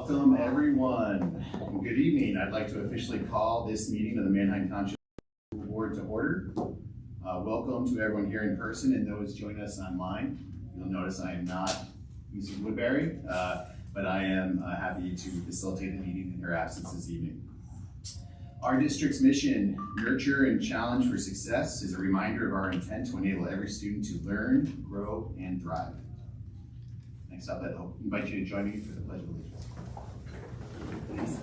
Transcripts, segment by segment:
Welcome, everyone. Good evening. I'd like to officially call this meeting of the Manheim Township School Board to order. Welcome to everyone here in person and those joining us online. You'll notice I am not Mrs. Woodbury, but I am happy to facilitate the meeting in her absence this evening. Our district's mission, Nurture and Challenge for Success, is a reminder of our intent to enable every student to learn, grow, and thrive. Next up, I'll invite you to join me for the Pledge of Allegiance. Please.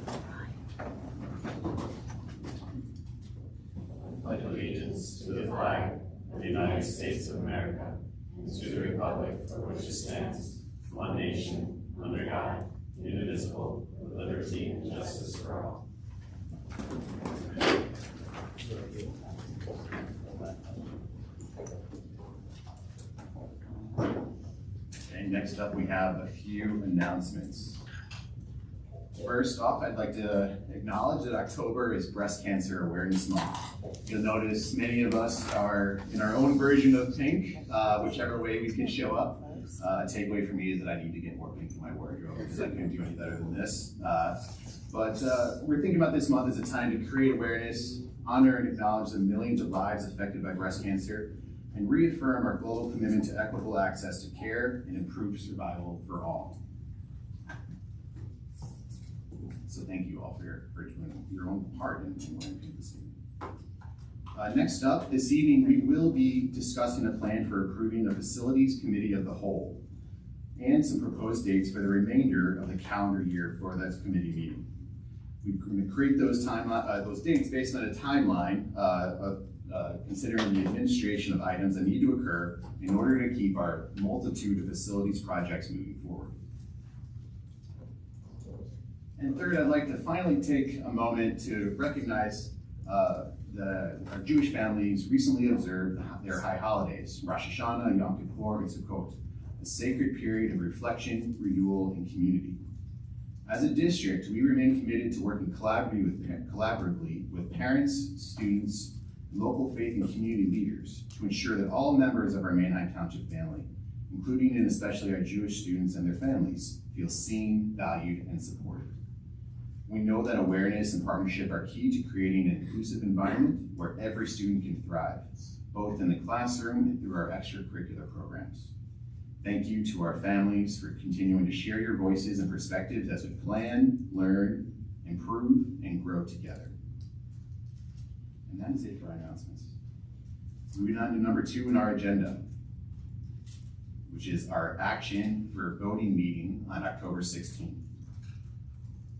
Pledge allegiance to the flag of the United States of America and to the republic for which it stands, one nation, under God, indivisible, with liberty and justice for all. Okay, next up we have a few announcements. First off, I'd like to acknowledge that October is Breast Cancer Awareness Month. You'll notice many of us are in our own version of pink, whichever way we can show up. A takeaway for me is that I need to get more pink in my wardrobe because I couldn't do any better than this. But we're thinking about this month as a time to create awareness, honor and acknowledge the millions of lives affected by breast cancer, and reaffirm our global commitment to equitable access to care and improved survival for all. So thank you all for doing your own part in wearing pink this evening. Next up, this evening we will be discussing a plan for approving the Facilities Committee of the Whole and some proposed dates for the remainder of the calendar year for that committee meeting. We're going to create those dates based on a timeline considering the administration of items that need to occur in order to keep our multitude of facilities projects moving forward. And third, I'd like to finally take a moment to recognize our Jewish families recently observed their high holidays, Rosh Hashanah, Yom Kippur, and Sukkot, a sacred period of reflection, renewal, and community. As a district, we remain committed to working collaboratively with parents, students, and local faith and community leaders to ensure that all members of our Manheim Township family, including and especially our Jewish students and their families, feel seen, valued, and supported. We know that awareness and partnership are key to creating an inclusive environment where every student can thrive, both in the classroom and through our extracurricular programs. Thank you to our families for continuing to share your voices and perspectives as we plan, learn, improve, and grow together. And that is it for our announcements. Moving on to number 2 in our agenda, which is our action for voting meeting on October 16th.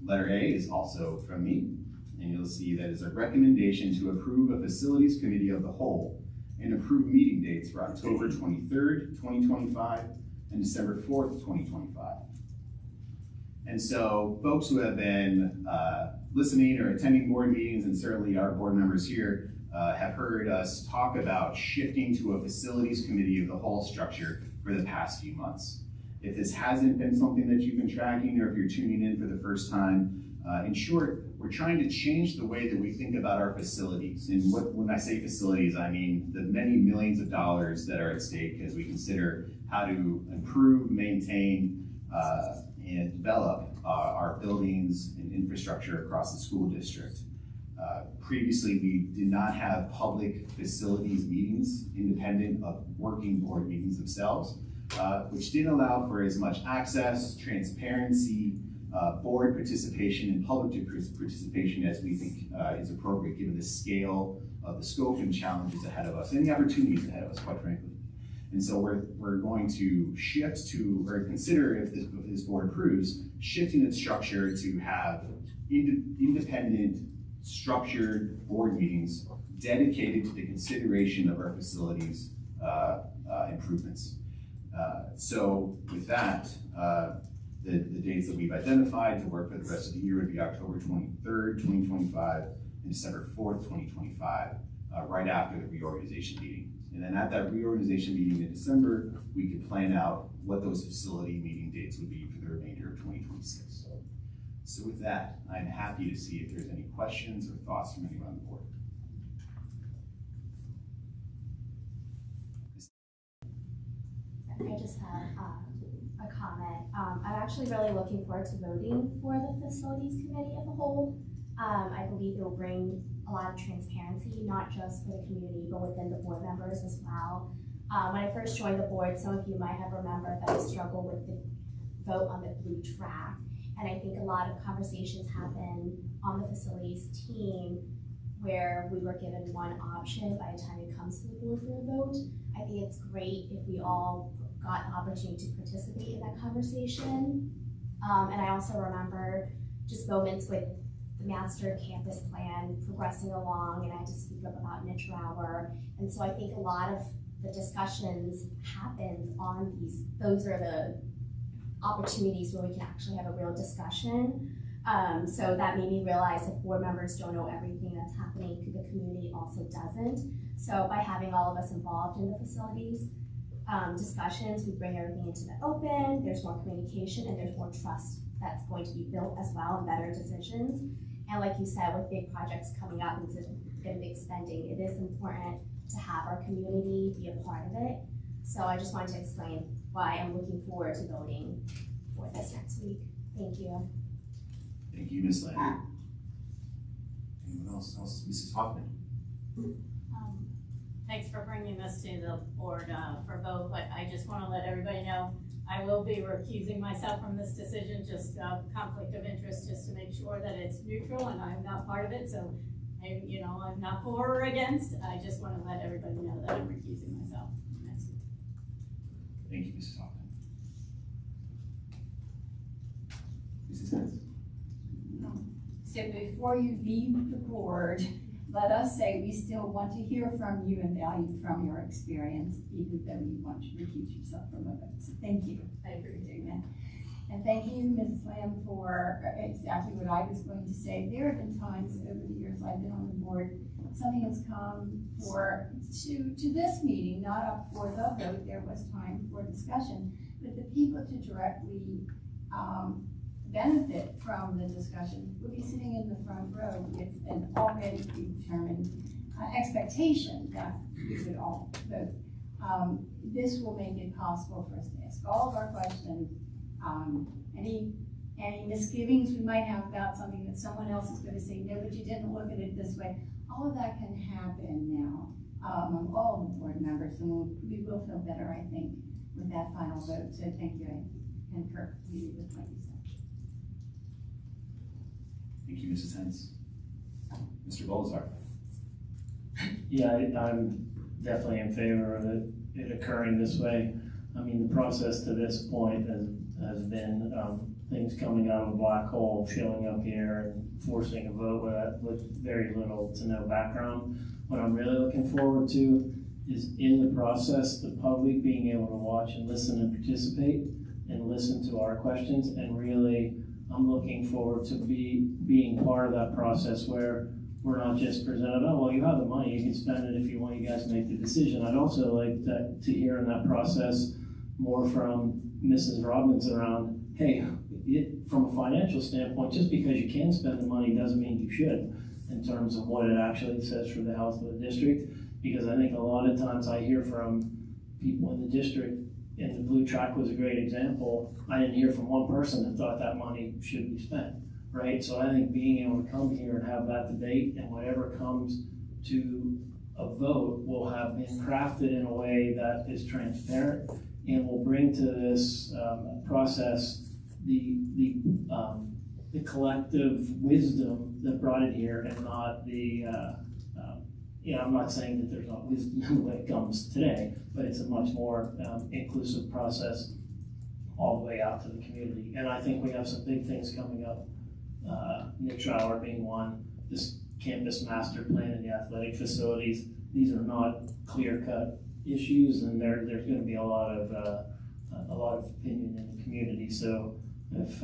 Letter A is also from me, and you'll see that is a recommendation to approve a Facilities Committee of the Whole and approve meeting dates for October 23rd, 2025 and December 4th, 2025. And so folks who have been listening or attending board meetings, and certainly our board members here, have heard us talk about shifting to a Facilities Committee of the Whole structure for the past few months. If this hasn't been something that you've been tracking, or if you're tuning in for the first time, in short, we're trying to change the way that we think about our facilities. And when I say facilities, I mean the many millions of dollars that are at stake as we consider how to improve, maintain, and develop our buildings and infrastructure across the school district. Previously, we did not have public facilities meetings independent of working board meetings themselves, which didn't allow for as much access, transparency, board participation, and public participation as we think is appropriate given the scale of the scope and challenges ahead of us and the opportunities ahead of us, quite frankly. And so we're going to shift to, or consider, if this board approves, shifting its structure to have independent, structured board meetings dedicated to the consideration of our facilities improvements. So with that, the dates that we've identified to work for the rest of the year would be October 23rd, 2025 and December 4th, 2025, right after the reorganization meeting. And then at that reorganization meeting in December, we could plan out what those facility meeting dates would be for the remainder of 2026. So with that, I'm happy to see if there's any questions or thoughts from anyone on the board. I just have a comment. I'm actually really looking forward to voting for the facilities committee as a whole. I believe it will bring a lot of transparency, not just for the community, but within the board members as well. When I first joined the board, some of you might have remembered that I struggled with the vote on the blue track. And I think a lot of conversations happen on the facilities team where we were given one option by the time it comes to the board for a vote. I think it's great if we all got the opportunity to participate in that conversation. And I also remember just moments with the master campus plan progressing along, and I had to speak up about niche hour. And so I think a lot of the discussions happen on these. Those are the opportunities where we can actually have a real discussion. So that made me realize if board members don't know everything that's happening, the community also doesn't. So by having all of us involved in the facilities discussions, we bring everything into the open, there's more communication, and there's more trust that's going to be built as well, and better decisions. And like you said, with big projects coming up and big spending, it is important to have our community be a part of it. So I just wanted to explain why I'm looking forward to voting for this next week. Thank you. Thank you, Ms. Land. Anyone else? Mrs. Hoffman. Thanks for bringing this to the board for vote, but I just want to let everybody know I will be recusing myself from this decision, just conflict of interest, just to make sure that it's neutral and I'm not part of it. So, I'm not for or against. I just want to let everybody know that I'm recusing myself next week. Thank you, Mrs. Hoffman. Mrs. Hens. So before you leave the board, let us say we still want to hear from you and value from your experience, even though you want to recuse yourself from it. So thank you. I agree with you, man. And thank you, Ms. Lamb, for exactly what I was going to say. There have been times over the years I've been on the board, something has come to this meeting, not up for the vote. There was time for discussion, but the people to directly benefit from the discussion would be sitting in the front row with an already predetermined expectation that we would all vote. This will make it possible for us to ask all of our questions. Any misgivings we might have about something that someone else is going to say, no, but you didn't look at it this way. All of that can happen now among all the board members, and we will feel better, I think, with that final vote. So thank you. I concur with what you said. Thank you, Mrs. Hens. Mr. Bolzar. Yeah, I'm definitely in favor of it occurring this way. I mean, the process to this point has been things coming out of a black hole, showing up here and forcing a vote with very little to no background. What I'm really looking forward to is in the process, the public being able to watch and listen and participate and listen to our questions, and really I'm looking forward to being part of that process where we're not just presented, oh, well, you have the money, you can spend it if you want, you guys make the decision. I'd also like to hear in that process more from Mrs. Robbins around, hey, from a financial standpoint, just because you can spend the money doesn't mean you should, in terms of what it actually says for the health of the district. Because I think a lot of times I hear from people in the district, and the blue track was a great example, I didn't hear from one person that thought that money should be spent, right? So I think being able to come here and have that debate, and whatever comes to a vote will have been crafted in a way that is transparent and will bring to this process the collective wisdom that brought it here, and not the I'm not saying that there's not wisdom when it comes today, but it's a much more inclusive process all the way out to the community. And I think we have some big things coming up, Nick Trower being one, this campus master plan and the athletic facilities. These are not clear-cut issues, and there's going to be a lot of opinion in the community. So if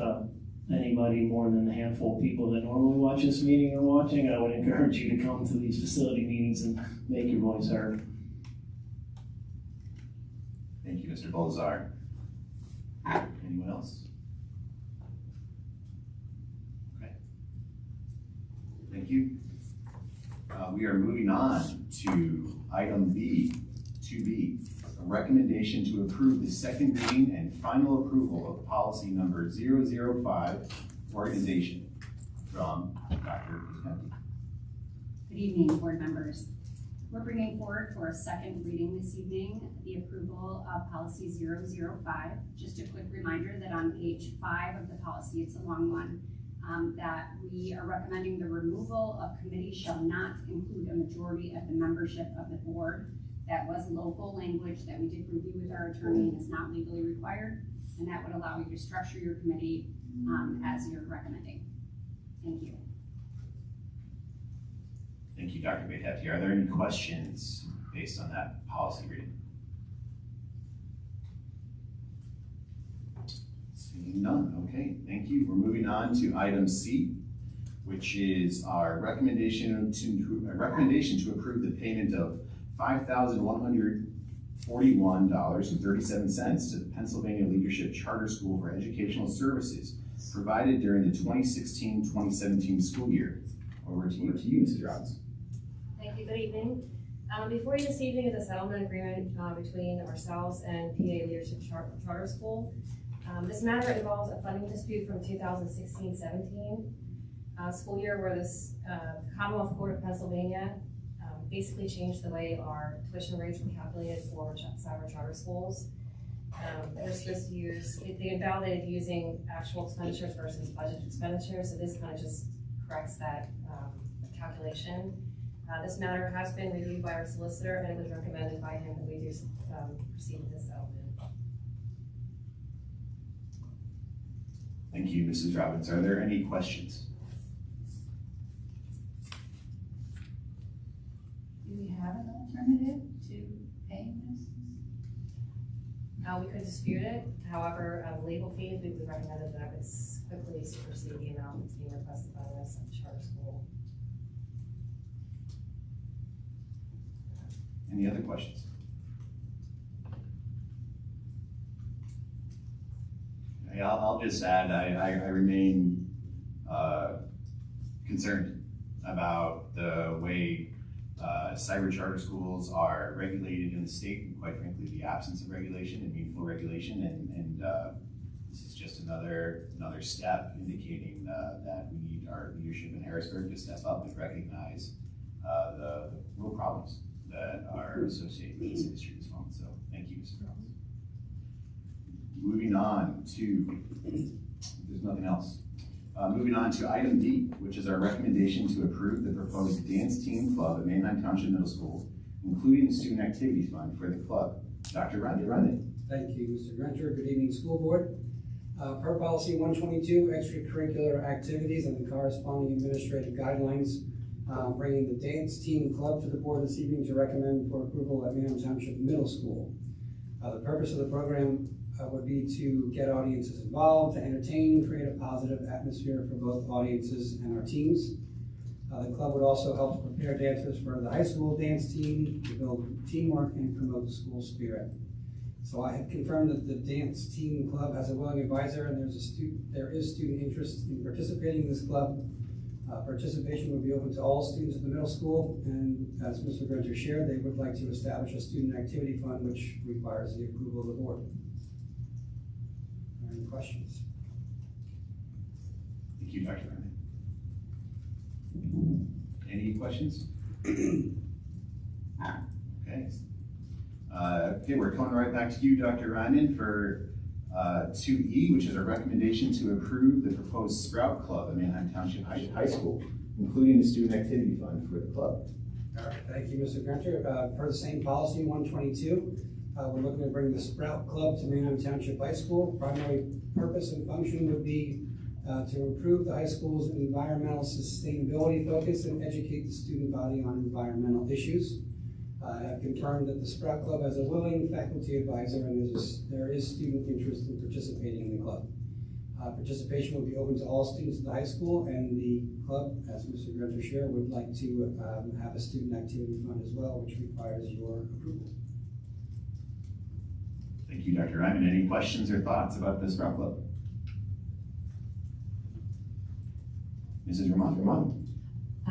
anybody more than a handful of people that normally watch this meeting are watching, I would encourage you to come to these facility meetings and make your voice heard. Thank you, Mr. Bolzar. Anyone else? Okay. Thank you. We are moving on to item B, 2B, a recommendation to approve the second reading and final approval of policy number 005, organization, from Dr. Petty. Good evening, board members. We're bringing forward for a second reading this evening the approval of policy 005. Just a quick reminder that on page 5 of the policy, it's a long one, that we are recommending the removal of committees shall not include a majority of the membership of the board. That was local language that we did review with our attorney and is not legally required, and that would allow you to structure your committee as you're recommending. Thank you. Thank you, Dr. Behefty. Are there any questions based on that policy reading? Seeing none, okay, thank you. We're moving on to item C, which is our recommendation to approve the payment of $5,141.37 to the Pennsylvania Leadership Charter School for Educational Services provided during the 2016-2017 school year. Over to you, Mrs. Robbins. Thank you, good evening. Before you this evening is a settlement agreement between ourselves and PA Leadership Charter School. This matter involves a funding dispute from 2016-17 school year where this Commonwealth Court of Pennsylvania basically changed the way our tuition rates were calculated for cyber charter schools. They're supposed to use, they invalidated using actual expenditures versus budget expenditures, so this kind of just corrects that calculation. This matter has been reviewed by our solicitor and it was recommended by him that we do proceed with this settlement. Thank you, Mrs. Robbins. Are there any questions? Do we have an alternative to paying this? We could dispute it. However, legal fees, we would recommend that would quickly supersede the amount that's being requested by the charter school. Any other questions? Okay, I'll just add, I remain concerned about the way cyber charter schools are regulated in the state, and quite frankly, the absence of regulation and meaningful regulation, and this is just another step indicating that we need our leadership in Harrisburg to step up and recognize the real problems that are associated with this industry this moment. So thank you, Mr. Robbins. Moving on to, there's nothing else. Moving on to item D, which is our recommendation to approve the proposed dance team club at Manheim Township Middle School, including the student activity fund for the club. Dr. Runyon. Thank you, Mr. Grunter. Good evening, school board. Per policy 122, extracurricular activities and the corresponding administrative guidelines, bringing the dance team club to the board this evening to recommend for approval at Manheim Township Middle School. The purpose of the program would be to get audiences involved, to entertain, create a positive atmosphere for both audiences and our teams. The club would also help to prepare dancers for the high school dance team, to build teamwork and promote the school spirit. So I have confirmed that the dance team club has a willing advisor, and there is student interest in participating in this club. Participation would be open to all students at the middle school, and as Mr. Grunter shared, they would like to establish a student activity fund, which requires the approval of the board. Any questions? Thank you, Dr. Runyon. Any questions? Okay. Okay, we're coming right back to you, Dr. Runyon, for 2E, which is a recommendation to approve the proposed Sprout Club at Manheim Township High School, including the student activity fund for the club. All right, thank you, Mr. Grunter. Per the same policy, 122, we're looking to bring the Sprout Club to Manheim Township High School. Primary purpose and function would be to improve the high school's environmental sustainability focus and educate the student body on environmental issues. I have confirmed that the Sprout Club has a willing faculty advisor, and there is student interest in participating in the club. Participation will be open to all students at the high school, and the club, as Mr. Grunter shared, would like to have a student activity fund as well, which requires your approval. Thank you, Dr. Ryman. Any questions or thoughts about the Sprout Club? Mrs. Ramon.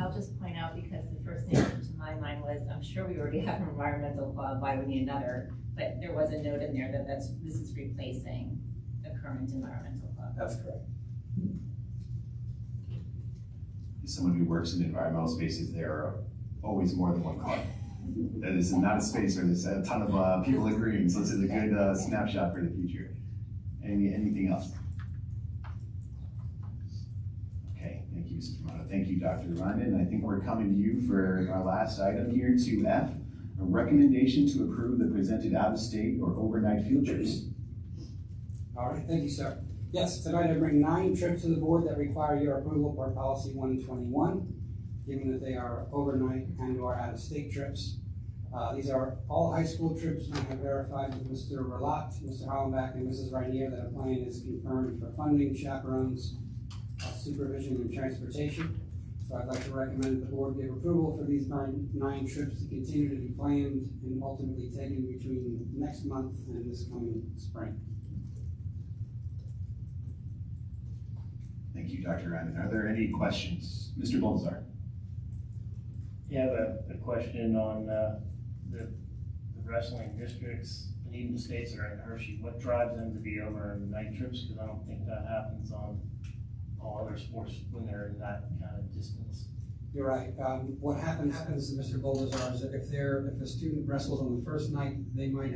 I'll just point out, because the first thing that came to my mind was, I'm sure we already have an environmental club, why would we need another? But there was a note in there that this is replacing the current environmental club. That's correct. As someone who works in environmental spaces, there are always more than one club. That is not a space where there's a ton of people agreeing, so this is a good snapshot for the future. Anything else? Okay, thank you, Mr. Romano. Thank you, Dr. Ryman. I think we're coming to you for our last item here, 2F, a recommendation to approve the presented out-of-state or overnight field trips. All right, thank you, sir. Yes, tonight I bring 9 trips to the board that require your approval for policy 121, given that they are overnight and/or out-of-state trips. These are all high school trips, and I have verified with Mr. Relat, Mr. Hollenbach, and Mrs. Rainier that a plan is confirmed for funding, chaperones, supervision, and transportation. So I'd like to recommend that the board give approval for these nine trips to continue to be planned and ultimately taken between next month and this coming spring. Thank you, Dr. Ryman. Are there any questions? Mr. Bolzar. Yeah, I have a question on the wrestling districts and even the states that are in Hershey. What drives them to be over in night trips? Because I don't think that happens on all other sports when they're in that kind of distance. You're right. What happens, Mr. Bolzar, is that if a student wrestles on the first night, they might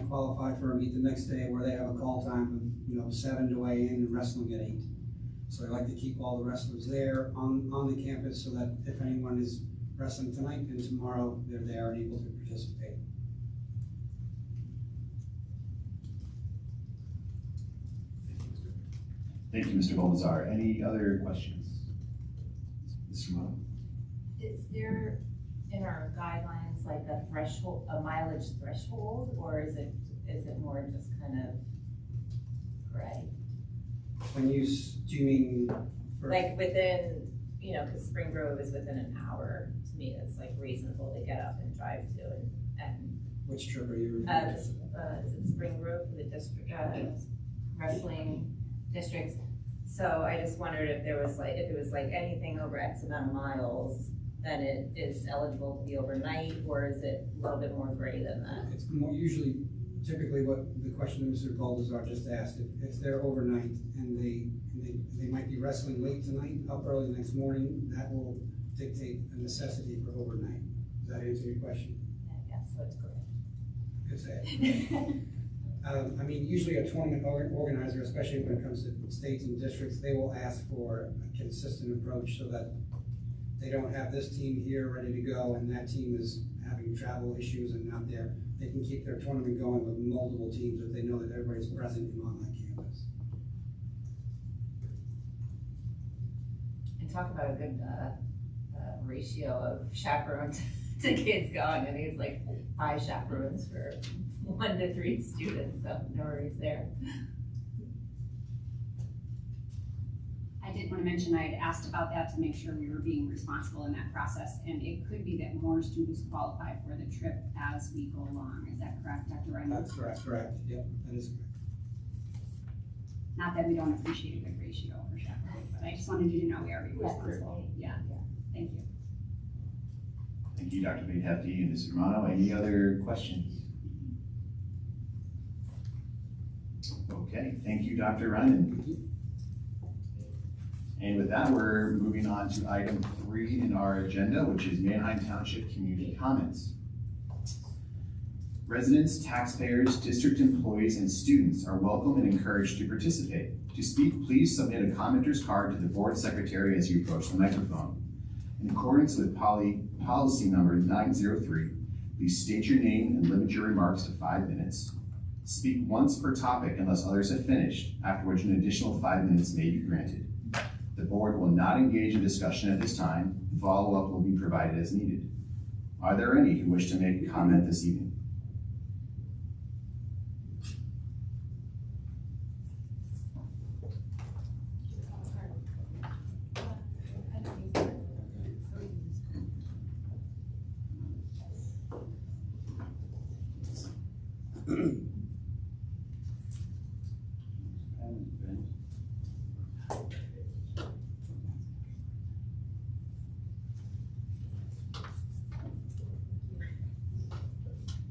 qualify for a meet the next day where they have a call time of 7 to weigh in and wrestling at 8. So I like to keep all the wrestlers there on the campus so that if anyone is wrestling tonight and tomorrow, they're there and able to participate. Thank you, Mr. Bolzar. Any other questions? Mr. Romano. Is there in our guidelines like a threshold, a mileage threshold, or is it more just kind of gray? Do you mean for, Like within, because Spring Grove is within an hour, to me, it's like reasonable to get up and drive to and which trip are you referring to? is it Spring Grove for the district, wrestling districts? So I just wondered if it was like anything over X amount of miles, then it is eligible to be overnight, or is it a little bit more gray than that? It's more typically what the question that Mr. Baldassar just asked, if they're overnight and they might be wrestling late tonight, up early the next morning, that will dictate a necessity for overnight. Does that answer your question? Yeah, so it's gray. Good say. Usually a tournament organizer, especially when it comes to states and districts, they will ask for a consistent approach so that they don't have this team here ready to go and that team is having travel issues and not there. They can keep their tournament going with multiple teams if they know that everybody's present and on that campus. And talk about a good ratio of chaperones to kids going. I think it's like 5 chaperones for 1 to 3 students, so no worries there. I did want to mention I had asked about that to make sure we were being responsible in that process, and it could be that more students qualify for the trip as we go along. Is that correct, Dr. Reiner? That's correct. Yep, that is correct. Not that we don't appreciate a good ratio for chaperones, but I just wanted you to know we are being responsible. Yeah. Thank you. Thank you, Dr. Hefty and Mr. Romano. Any other questions? Okay, thank you, Dr. Ryman. And with that, we're moving on to item 3 in our agenda, which is Manheim Township community comments. Residents, taxpayers, district employees, and students are welcome and encouraged to participate. To speak, please submit a commenter's card to the board secretary as you approach the microphone. In accordance with policy number 903, please state your name and limit your remarks to 5 minutes. Speak once per topic unless others have finished, after which an additional 5 minutes may be granted. The board will not engage in discussion at this time. Follow-up will be provided as needed. Are there any who wish to make a comment this evening?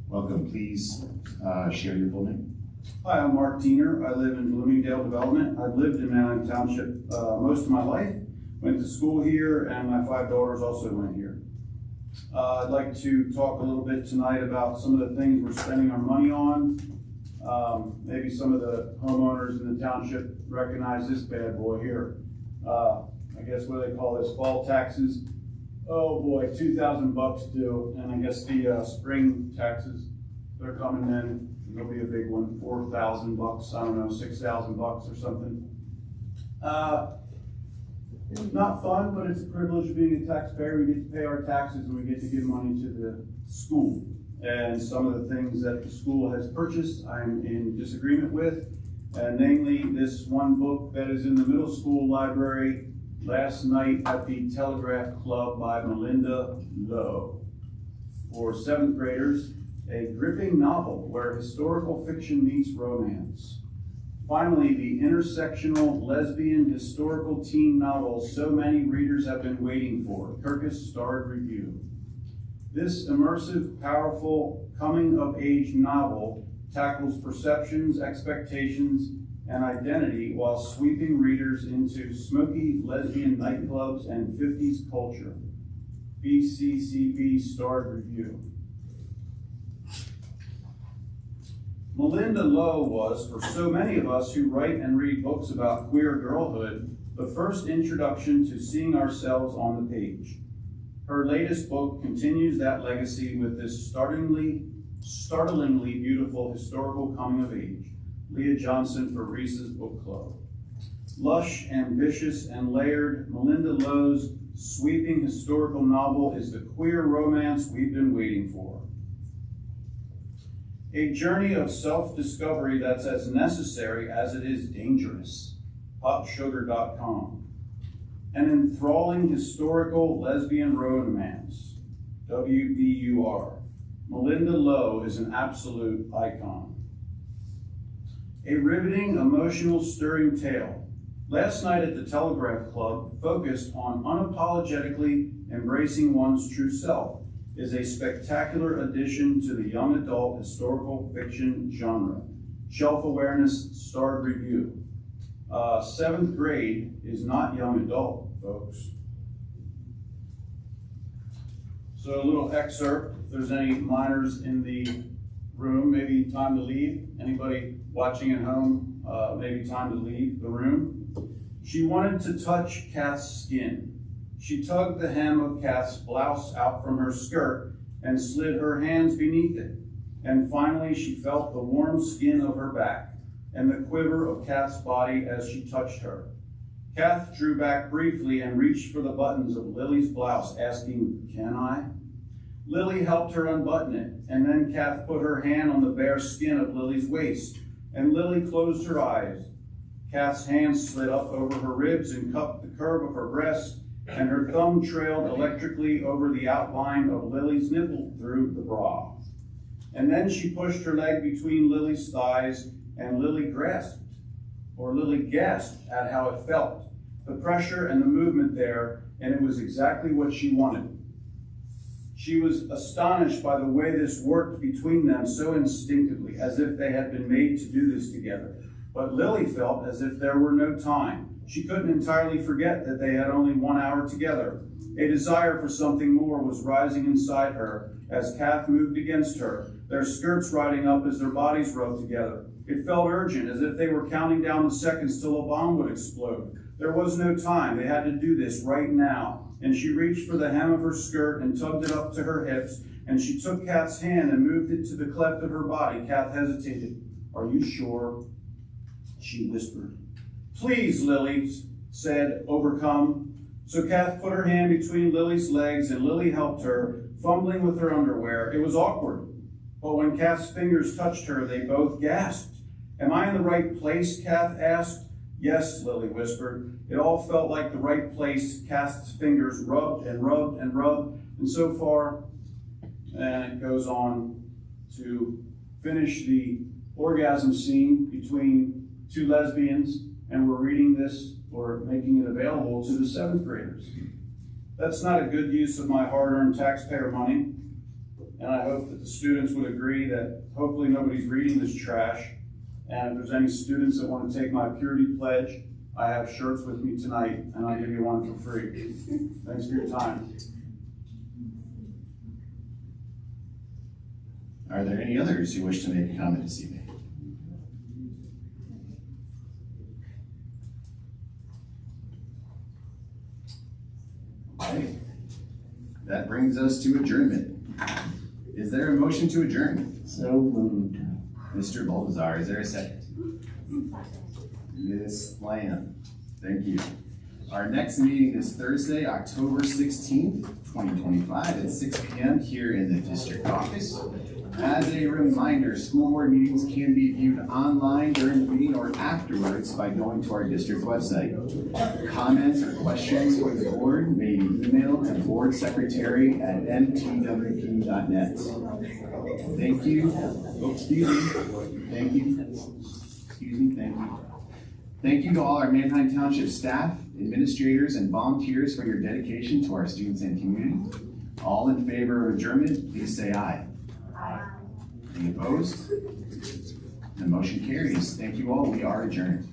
Welcome. Please share your full name. Hi, I'm Mark Diener. I live in Bloomingdale Development. I've lived in Manning Township most of my life. Went to school here, and my 5 daughters also went here. I'd like to talk a little bit tonight about some of the things we're spending our money on. Maybe some of the homeowners in the township recognize this bad boy here. I guess what do they call this, fall taxes? Oh boy, $2,000 due, and I guess the spring taxes, they're coming in. There'll be a big one, $4,000, I don't know, $6,000 or something. Not fun, but it's a privilege of being a taxpayer. We get to pay our taxes and we get to give money to the school. And some of the things that the school has purchased, I'm in disagreement with, and namely this one book that is in the middle school library last night at the Telegraph Club by Melinda Lowe. For 7th graders, a gripping novel where historical fiction meets romance. Finally, the intersectional lesbian historical teen novel so many readers have been waiting for, Kirkus Starred Review. This immersive, powerful, coming-of-age novel tackles perceptions, expectations, and identity while sweeping readers into smoky lesbian nightclubs and 50s culture. BCCB Starred Review. Melinda Lowe was, for so many of us who write and read books about queer girlhood, the first introduction to seeing ourselves on the page. Her latest book continues that legacy with this startlingly beautiful historical coming of age. Leah Johnson for Reese's Book Club. Lush, ambitious, and layered, Melinda Lowe's sweeping historical novel is the queer romance we've been waiting for. A journey of self-discovery that's as necessary as it is dangerous. Popsugar.com. An enthralling historical lesbian romance. WBUR. Melinda Lowe is an absolute icon. A riveting, emotional, stirring tale. Last night at the Telegraph Club focused on unapologetically embracing one's true self is a spectacular addition to the young adult historical fiction genre. Shelf Awareness Starred Review. 7th grade is not young adult, folks. So a little excerpt, if there's any minors in the room, maybe time to leave. Anybody watching at home, maybe time to leave the room. She wanted to touch Kath's skin. She tugged the hem of Kath's blouse out from her skirt and slid her hands beneath it. And finally, she felt the warm skin of her back and the quiver of Kath's body as she touched her. Kath drew back briefly and reached for the buttons of Lily's blouse, asking, "Can I?" Lily helped her unbutton it, and then Kath put her hand on the bare skin of Lily's waist, and Lily closed her eyes. Kath's hands slid up over her ribs and cupped the curve of her breast, and her thumb trailed electrically over the outline of Lily's nipple through the bra. And then she pushed her leg between Lily's thighs, and Lily gasped at how it felt, the pressure and the movement there, and it was exactly what she wanted. She was astonished by the way this worked between them so instinctively, as if they had been made to do this together. But Lily felt as if there were no time. She couldn't entirely forget that they had only 1 hour together. A desire for something more was rising inside her as Kath moved against her, their skirts riding up as their bodies rubbed together. It felt urgent, as if they were counting down the seconds till a bomb would explode. There was no time. They had to do this right now. And she reached for the hem of her skirt and tugged it up to her hips, and she took Kath's hand and moved it to the cleft of her body. Kath hesitated. "Are you sure?" she whispered. "Please," Lily said, overcome. So Kath put her hand between Lily's legs, and Lily helped her, fumbling with her underwear. It was awkward, but when Kath's fingers touched her, they both gasped. "Am I in the right place?" Kath asked. "Yes," Lily whispered. It all felt like the right place. Kath's fingers rubbed and rubbed and rubbed, and so far, and it goes on to finish the orgasm scene between 2 lesbians, and we're reading this or making it available to the 7th graders. That's not a good use of my hard-earned taxpayer money. And I hope that the students would agree that hopefully nobody's reading this trash. And if there's any students that want to take my purity pledge, I have shirts with me tonight, and I'll give you one for free. Thanks for your time. Are there any others who wish to make a comment this evening? Okay. That brings us to adjournment. Is there a motion to adjourn? So moved. Mr. Baltazar, is there a second? Ms. Lamb, thank you. Our next meeting is Thursday, October 16th, 2025 at 6 p.m. here in the district office. As a reminder, school board meetings can be viewed online during the meeting or afterwards by going to our district website. Comments or questions for the board may be emailed to boardsecretary@mtwp.net. Thank you. Oh, excuse me. Thank you. Excuse me. Thank you. Thank you to all our Manheim Township staff, administrators, and volunteers for your dedication to our students and community. All in favor of adjournment, please say aye. Aye. Any opposed? The motion carries. Thank you all. We are adjourned.